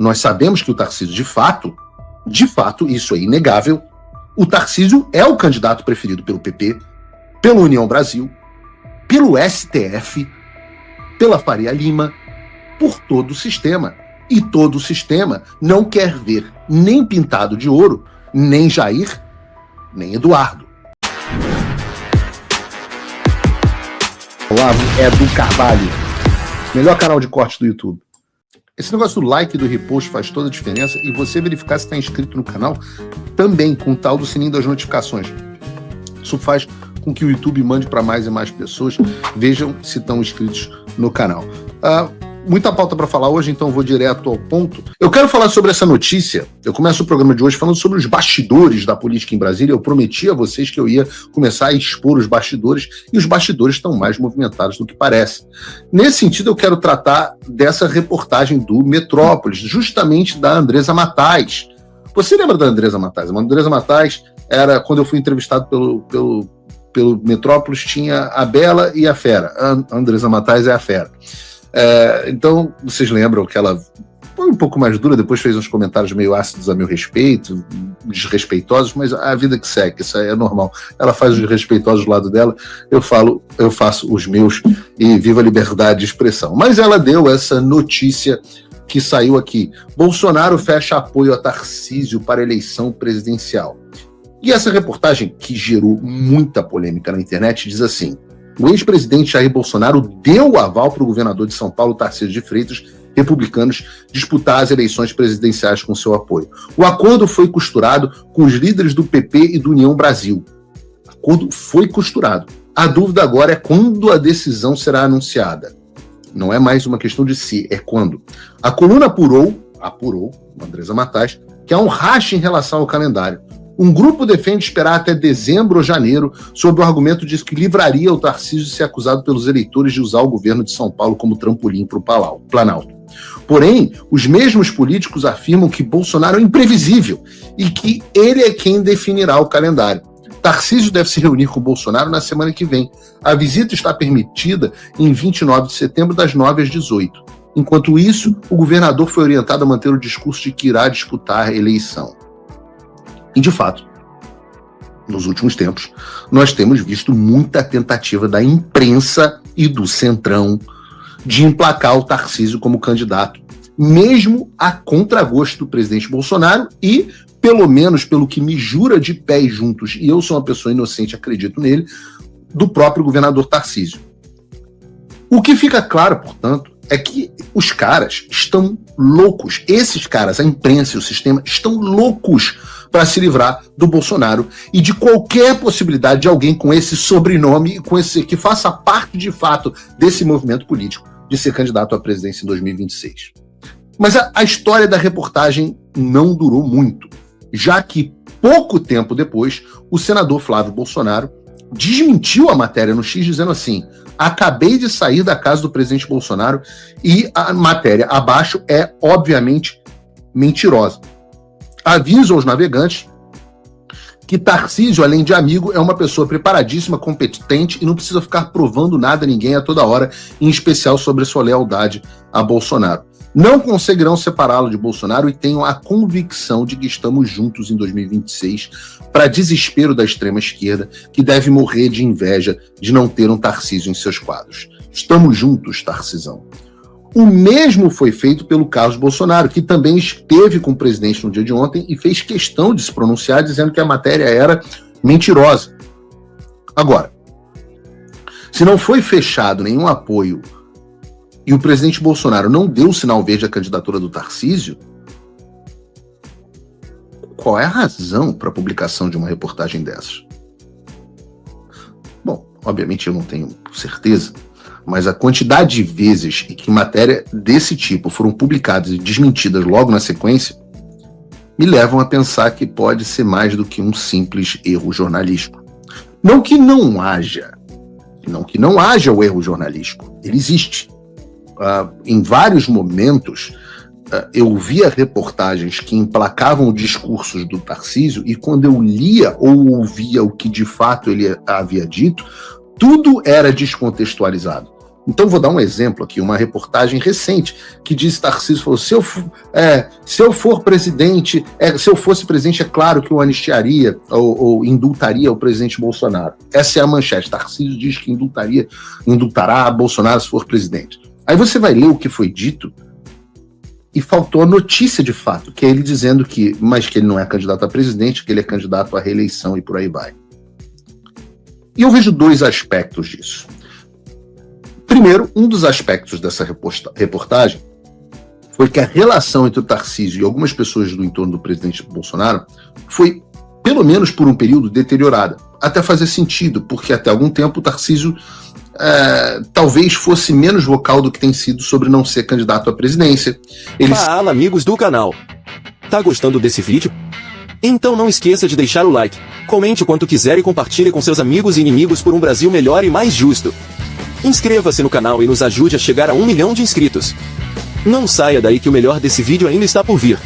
nós sabemos que o Tarcísio, de fato, isso é inegável, o Tarcísio é o candidato preferido pelo PP, pela União Brasil, pelo STF, pela Faria Lima, por todo o sistema. E todo o sistema não quer ver nem Pintado de Ouro, nem Jair, nem Eduardo. Olavo é do Carvalho, melhor canal de corte do YouTube. Esse negócio do like e do repost faz toda a diferença, e você verificar se está inscrito no canal também, com o tal do sininho das notificações. Isso faz com que o YouTube mande para mais e mais pessoas, vejam se estão inscritos no canal. Muita pauta para falar hoje, então eu vou direto ao ponto. Eu quero falar sobre essa notícia. Eu começo o programa de hoje falando sobre os bastidores da política em Brasília. Eu prometi a vocês que eu ia começar a expor os bastidores, e os bastidores estão mais movimentados do que parece. Nesse sentido, eu quero tratar dessa reportagem do Metrópolis, justamente da Andresa Matais. Você lembra da Andresa Matais? A Andresa Matais era, quando eu fui entrevistado pelo Metrópolis, tinha a Bela e a Fera. A Andresa Matais é a Fera. Então, vocês lembram que ela foi um pouco mais dura, depois fez uns comentários meio ácidos a meu respeito, desrespeitosos, mas a vida que segue, isso é normal. Ela faz os desrespeitosos do lado dela, eu faço os meus, e viva a liberdade de expressão. Mas ela deu essa notícia que saiu aqui: Bolsonaro fecha apoio a Tarcísio para a eleição presidencial. E essa reportagem, que gerou muita polêmica na internet, diz assim: o ex-presidente Jair Bolsonaro deu o aval para o governador de São Paulo, Tarcísio de Freitas, republicanos, disputar as eleições presidenciais com seu apoio. O acordo foi costurado com os líderes do PP e do União Brasil. O acordo foi costurado. A dúvida agora é quando a decisão será anunciada. Não é mais uma questão de se, é quando. A coluna apurou, Andresa Matais, que há um racha em relação ao calendário. Um grupo defende esperar até dezembro ou janeiro, sob o argumento de que livraria o Tarcísio de ser acusado pelos eleitores de usar o governo de São Paulo como trampolim para o Planalto. Porém, os mesmos políticos afirmam que Bolsonaro é imprevisível e que ele é quem definirá o calendário. Tarcísio deve se reunir com Bolsonaro na semana que vem. A visita está permitida em 29 de setembro, das 9 às 18. Enquanto isso, o governador foi orientado a manter o discurso de que irá disputar a eleição. E, de fato, nos últimos tempos, nós temos visto muita tentativa da imprensa e do Centrão de emplacar o Tarcísio como candidato, mesmo a contragosto do presidente Bolsonaro e, pelo menos pelo que me jura de pés juntos, e eu sou uma pessoa inocente, acredito nele, do próprio governador Tarcísio. O que fica claro, portanto, é que os caras estão loucos. Esses caras, a imprensa e o sistema, estão loucos para se livrar do Bolsonaro e de qualquer possibilidade de alguém com esse sobrenome, que faça parte de fato desse movimento político de ser candidato à presidência em 2026. Mas a história da reportagem não durou muito, já que pouco tempo depois o senador Flávio Bolsonaro desmentiu a matéria no X, dizendo assim: acabei de sair da casa do presidente Bolsonaro e a matéria abaixo é obviamente mentirosa. Aviso aos navegantes que Tarcísio, além de amigo, é uma pessoa preparadíssima, competente e não precisa ficar provando nada a ninguém a toda hora, em especial sobre sua lealdade a Bolsonaro. Não conseguirão separá-lo de Bolsonaro e tenham a convicção de que estamos juntos em 2026, para desespero da extrema-esquerda, que deve morrer de inveja de não ter um Tarcísio em seus quadros. Estamos juntos, Tarcisão. O mesmo foi feito pelo Carlos Bolsonaro, que também esteve com o presidente no dia de ontem e fez questão de se pronunciar, dizendo que a matéria era mentirosa. Agora, se não foi fechado nenhum apoio e o presidente Bolsonaro não deu o sinal verde à candidatura do Tarcísio, qual é a razão para a publicação de uma reportagem dessas? Bom, obviamente eu não tenho certeza, mas a quantidade de vezes em que matéria desse tipo foram publicadas e desmentidas logo na sequência me levam a pensar que pode ser mais do que um simples erro jornalístico. Não que não haja o erro jornalístico, ele existe. Em vários momentos eu via reportagens que emplacavam discursos do Tarcísio e quando eu lia ou ouvia o que de fato ele havia dito, tudo era descontextualizado. Então vou dar um exemplo aqui, uma reportagem recente que diz que Tarcísio falou, se eu for presidente, se eu fosse presidente, é claro que eu anistiaria ou indultaria o presidente Bolsonaro. Essa é a manchete. Tarcísio diz que indultará Bolsonaro se for presidente. Aí você vai ler o que foi dito e faltou a notícia de fato, que é ele dizendo que ele não é candidato a presidente, que ele é candidato à reeleição e por aí vai. E eu vejo dois aspectos disso. Primeiro, um dos aspectos dessa reportagem foi que a relação entre o Tarcísio e algumas pessoas do entorno do presidente Bolsonaro foi, pelo menos por um período, deteriorada. Até fazer sentido, porque até algum tempo o Tarcísio talvez fosse menos vocal do que tem sido sobre não ser candidato à presidência. Fala, amigos do canal. Tá gostando desse vídeo? Então não esqueça de deixar o like, comente o quanto quiser e compartilhe com seus amigos e inimigos por um Brasil melhor e mais justo. Inscreva-se no canal e nos ajude a chegar a 1 milhão de inscritos. Não saia daí que o melhor desse vídeo ainda está por vir.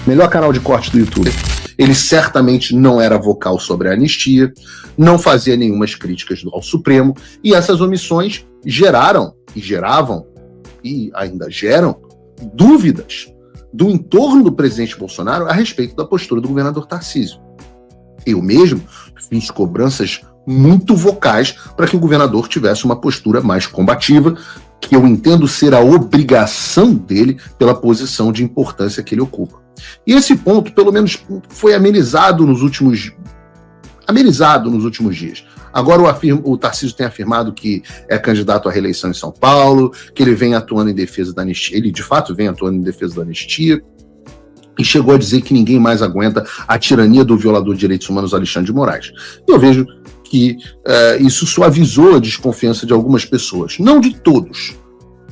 Melhor canal de corte do YouTube. Ele certamente não era vocal sobre a anistia, não fazia nenhumas críticas ao Supremo, e essas omissões geravam e ainda geram dúvidas do entorno do presidente Bolsonaro a respeito da postura do governador Tarcísio. Eu mesmo fiz cobranças muito vocais para que o governador tivesse uma postura mais combativa, que eu entendo ser a obrigação dele pela posição de importância que ele ocupa. E esse ponto, pelo menos, foi amenizado nos últimos dias. Agora o Tarcísio tem afirmado que é candidato à reeleição em São Paulo, que ele vem atuando em defesa da anistia. Ele, de fato, vem atuando em defesa da anistia. E chegou a dizer que ninguém mais aguenta a tirania do violador de direitos humanos Alexandre de Moraes. Eu vejo que isso suavizou a desconfiança de algumas pessoas, não de todos.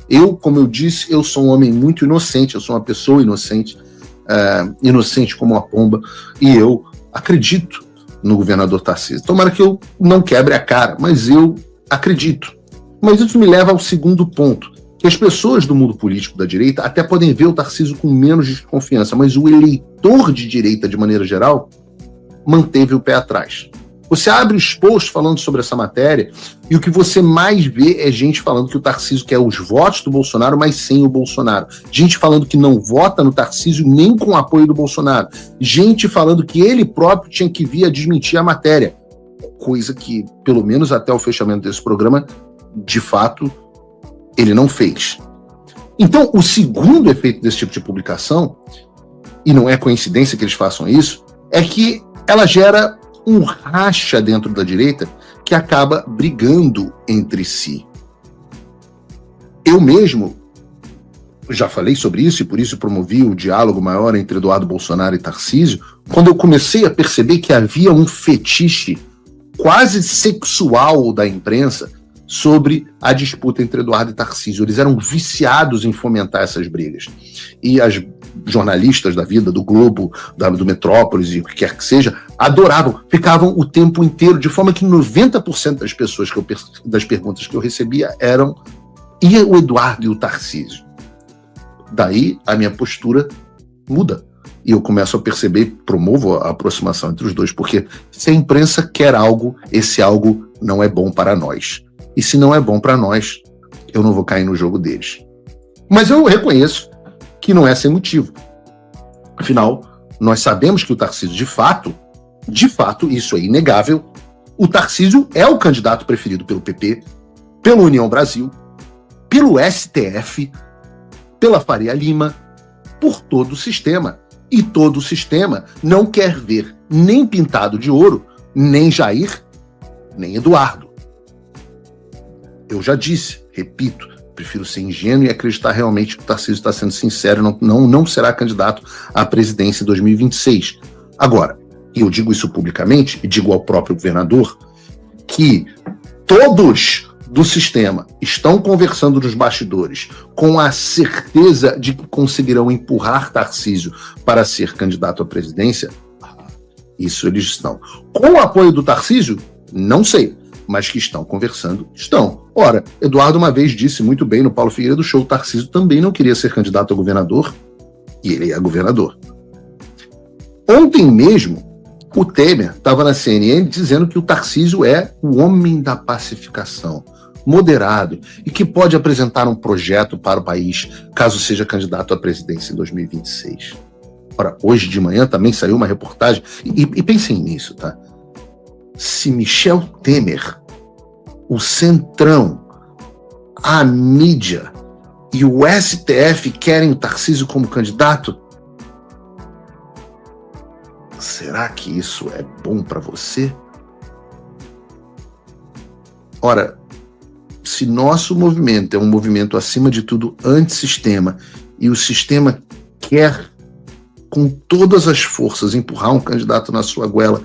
Eu, como eu disse, eu sou um homem muito inocente, eu sou uma pessoa inocente, inocente como uma pomba, e eu acredito no governador Tarcísio. Tomara que eu não quebre a cara, mas eu acredito. Mas isso me leva ao segundo ponto, que as pessoas do mundo político da direita até podem ver o Tarcísio com menos desconfiança, mas o eleitor de direita, de maneira geral, manteve o pé atrás. Você abre os posts falando sobre essa matéria e o que você mais vê é gente falando que o Tarcísio quer os votos do Bolsonaro, mas sem o Bolsonaro. Gente falando que não vota no Tarcísio nem com o apoio do Bolsonaro. Gente falando que ele próprio tinha que vir a desmentir a matéria. Coisa que, pelo menos até o fechamento desse programa, de fato, ele não fez. Então, o segundo efeito desse tipo de publicação, e não é coincidência que eles façam isso, é que ela gera um racha dentro da direita que acaba brigando entre si. Eu mesmo já falei sobre isso e por isso promovi o diálogo maior entre Eduardo Bolsonaro e Tarcísio, quando eu comecei a perceber que havia um fetiche quase sexual da imprensa sobre a disputa entre Eduardo e Tarcísio. Eles eram viciados em fomentar essas brigas. E as jornalistas da vida, do Globo, do Metrópolis e o que quer que seja, adoravam, ficavam o tempo inteiro, de forma que 90% das pessoas das perguntas que eu recebia eram: e o Eduardo e o Tarcísio? Daí a minha postura muda. E eu começo a perceber, promovo a aproximação entre os dois, porque se a imprensa quer algo, esse algo não é bom para nós. E se não é bom para nós, eu não vou cair no jogo deles. Mas eu reconheço que não é sem motivo. Afinal, nós sabemos que o Tarcísio, de fato, isso é inegável, o Tarcísio é o candidato preferido pelo PP, pela União Brasil, pelo STF, pela Faria Lima, por todo o sistema. E todo o sistema não quer ver nem Pintado de Ouro, nem Jair, nem Eduardo. Eu já disse, repito, prefiro ser ingênuo e acreditar realmente que o Tarcísio está sendo sincero, não será candidato à presidência em 2026. Agora, e eu digo isso publicamente, e digo ao próprio governador, que todos do sistema estão conversando nos bastidores com a certeza de que conseguirão empurrar Tarcísio para ser candidato à presidência, isso eles estão. Com o apoio do Tarcísio, não sei, mas que estão conversando, estão. Ora, Eduardo uma vez disse muito bem no Paulo Figueiredo Show, o Tarcísio também não queria ser candidato a governador, e ele é governador. Ontem mesmo, o Temer estava na CNN dizendo que o Tarcísio é o homem da pacificação, moderado e que pode apresentar um projeto para o país caso seja candidato à presidência em 2026. Ora, hoje de manhã também saiu uma reportagem, e pensem nisso, tá? Se Michel Temer, o Centrão, a mídia e o STF querem o Tarcísio como candidato, será que isso é bom para você? Ora, se nosso movimento é um movimento acima de tudo antissistema e o sistema quer com todas as forças empurrar um candidato na sua goela,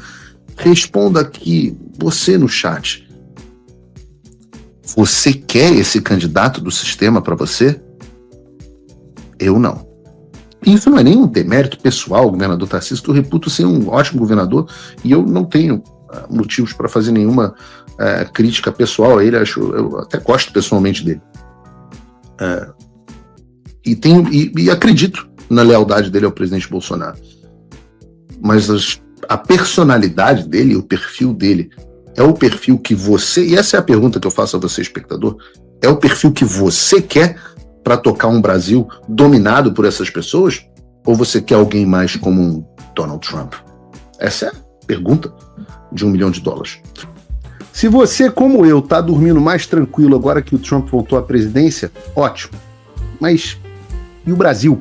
responda aqui, você no chat. Você quer esse candidato do sistema para você? Eu não. Isso não é nenhum demérito pessoal, o governador Tarcísio, que eu reputo ser um ótimo governador e eu não tenho motivos para fazer nenhuma crítica pessoal a ele. Eu até gosto pessoalmente dele. E acredito na lealdade dele ao presidente Bolsonaro. Mas a personalidade dele, o perfil dele, é o perfil que você, e essa é a pergunta que eu faço a você, espectador, é o perfil que você quer para tocar um Brasil dominado por essas pessoas? Ou você quer alguém mais como um Donald Trump? Essa é a pergunta de $1 milhão. Se você, como eu, tá dormindo mais tranquilo agora que o Trump voltou à presidência, ótimo. Mas e o Brasil?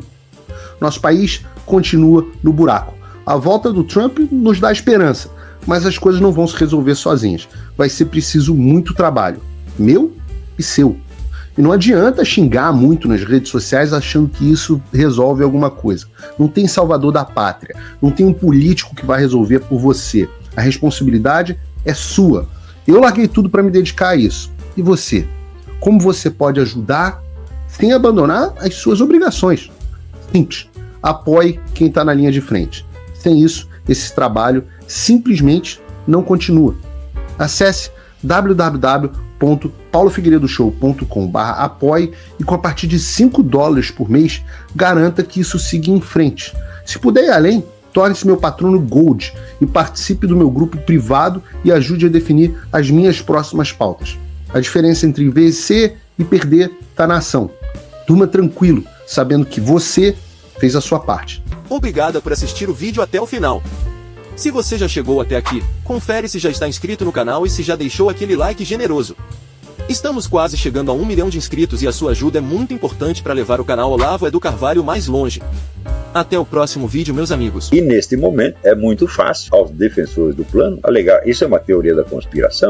Nosso país continua no buraco. A volta do Trump nos dá esperança, mas as coisas não vão se resolver sozinhas. Vai ser preciso muito trabalho, meu e seu. E não adianta xingar muito nas redes sociais achando que isso resolve alguma coisa. Não tem salvador da pátria, não tem um político que vai resolver por você. A responsabilidade é sua. Eu larguei tudo para me dedicar a isso. E você? Como você pode ajudar sem abandonar as suas obrigações? Simples. Apoie quem está na linha de frente. Sem isso, esse trabalho simplesmente não continua. Acesse www.paulofigueiredoshow.com/apoie e com a partir de $5 por mês, garanta que isso siga em frente. Se puder ir além, torne-se meu patrono Gold e participe do meu grupo privado e ajude a definir as minhas próximas pautas. A diferença entre vencer e perder está na ação. Durma tranquilo, sabendo que você fez a sua parte. Obrigada por assistir o vídeo até o final. Se você já chegou até aqui, confere se já está inscrito no canal e se já deixou aquele like generoso. Estamos quase chegando a 1 milhão de inscritos e a sua ajuda é muito importante para levar o canal Olavo Edu Carvalho mais longe. Até o próximo vídeo, meus amigos. E neste momento é muito fácil aos defensores do plano alegar isso é uma teoria da conspiração.